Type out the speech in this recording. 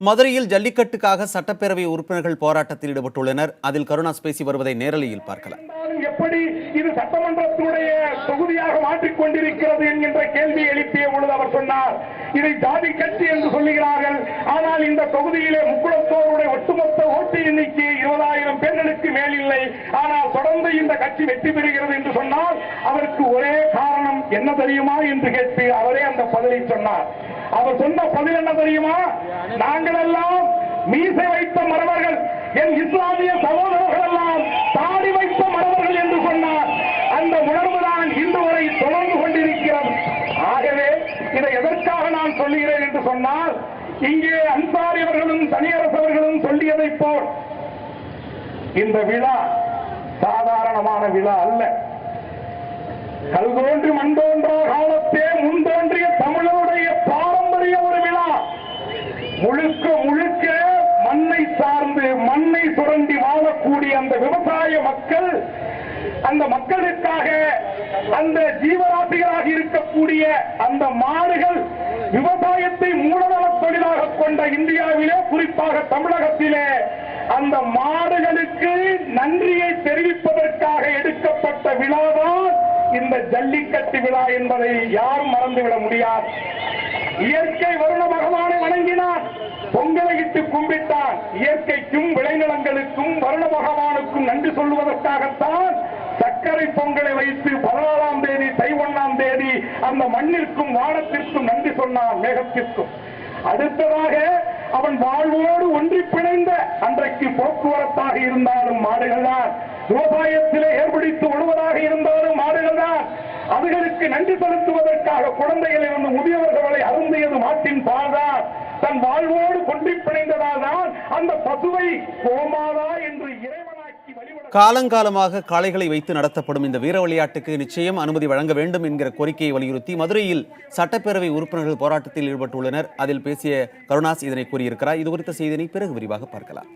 மதுரையில் ஜல்லிக்கட்டுக்காக சட்டப்பேரவை உறுப்பினர்கள் போராட்டத்தில் ஈடுபட்டுள்ளனர். அதில் கருணாஸ் பேசி வருவதை நேரலையில் பார்க்கலாம். எப்படி இது சட்டமன்றத்தினுடைய தொகுதியாக மாற்றிக் கொண்டிருக்கிறது என்கின்ற கேள்வி எழுப்பிய பொழுது அவர் சொன்னார், இதை ஜாதி கட்சி என்று சொல்லுகிறார்கள். ஆனால் இந்த தொகுதியிலே முக்குளத்தோருடைய ஒட்டுமொத்த ஓட்டு எண்ணிக்கை 20,000 பேர்களுக்கு மேல் இல்லை. ஆனால் தொடர்ந்து இந்த கட்சி வெற்றி பெறுகிறது என்று சொன்னால் அதற்கு ஒரே காரணம் என்ன தெரியுமா என்று கேட்டு அவரே அந்த பதிலை சொன்னார். அவர் சொன்ன பதில் என்ன தெரியுமா? நாங்கள் எல்லாம் மீசை வைத்த மறவர்கள், என் இஸ்லாமிய சகோதரர்கள் எல்லாம் தாடி வைத்த மறவர்கள் என்று சொன்னார். அந்த உணர்வுதான் இன்று வரை தொடர்ந்து கொண்டிருக்கிறது. ஆகவே இதை எதற்காக நான் சொல்லுகிறேன் என்று சொன்னால், இங்கே அன்சாரி அவர்களும் தனியரசவர்களும் சொல்லியதை போல் இந்த விழா சாதாரணமான விழா அல்ல. கல் தோன்றி மண் தோன்றா காலத்தே முன் தோன்றிய தமிழருடைய பாரம்பரிய ஒரு விழா. முழுக்க முழுக்க மண்ணை சார்ந்து மண்ணை சுரண்டி வாழக்கூடிய அந்த விவசாய மக்கள், அந்த மக்களுக்காக அந்த ஜீவராசிகளாக இருக்கக்கூடிய அந்த மாடுகள், விவசாயத்தை மூலதன தொழிலாக கொண்ட இந்தியாவிலே, குறிப்பாக தமிழகத்திலே அந்த மாடுகளுக்கு நன்றியை தெரிவிப்பதற்காக எடுக்கப்பட்ட விழாதான் இந்த ஜல்லிக்கட்டு விழா என்பதை யாரும் மறந்துவிட முடியாது. இயற்கை வருண பகவானை வணங்கினார், பொங்கலை இட்டு கும்பிட்டான். இயற்கைக்கும் விளைநிலங்களுக்கும் வருண பகவானுக்கும் நன்றி சொல்லுவதற்காகத்தான் சர்க்கரை பொங்கலை வைத்து 14ஆம் தேதி தை 1ஆம் தேதி அந்த மண்ணிற்கும் வானத்திற்கும் நன்றி சொன்னான், மேகத்திற்கும். அடுத்ததாக அவன் வாழ்வோடு ஒன்றி பிணைந்த அன்றைக்கு போக்குவரத்தாக இருந்தாலும் மாடுகள் தான், விவசாயத்திலே ஏற்படுத்தி விடுவதாக இருந்தாலும் மாடுகள் தான். அவர்களுக்கு நன்றி செலுத்துவதற்காக குழந்தைகளை வந்து முதியவர்களை அருந்தியது மாட்டின் பால்தான். தன் வாழ்வோடு ஒன்றி பிணைந்ததால் தான் அந்த பசுவை கோமாதா என்று இறைவனாக்கி வழிபட. காலங்காலமாக காளைகளை வைத்து நடத்தப்படும் இந்த வீர விளையாட்டுக்கு நிச்சயம் அனுமதி வழங்க வேண்டும் என்கிற கோரிக்கையை வலியுறுத்தி மதுரையில் சட்டப்பேரவை உறுப்பினர்கள் போராட்டத்தில் ஈடுபட்டுள்ளனர். அதில் பேசிய கருணாஸ் இதனை கூறியிருக்கிறார். இது குறித்த செய்தியை பிறகு விரிவாக பார்க்கலாம்.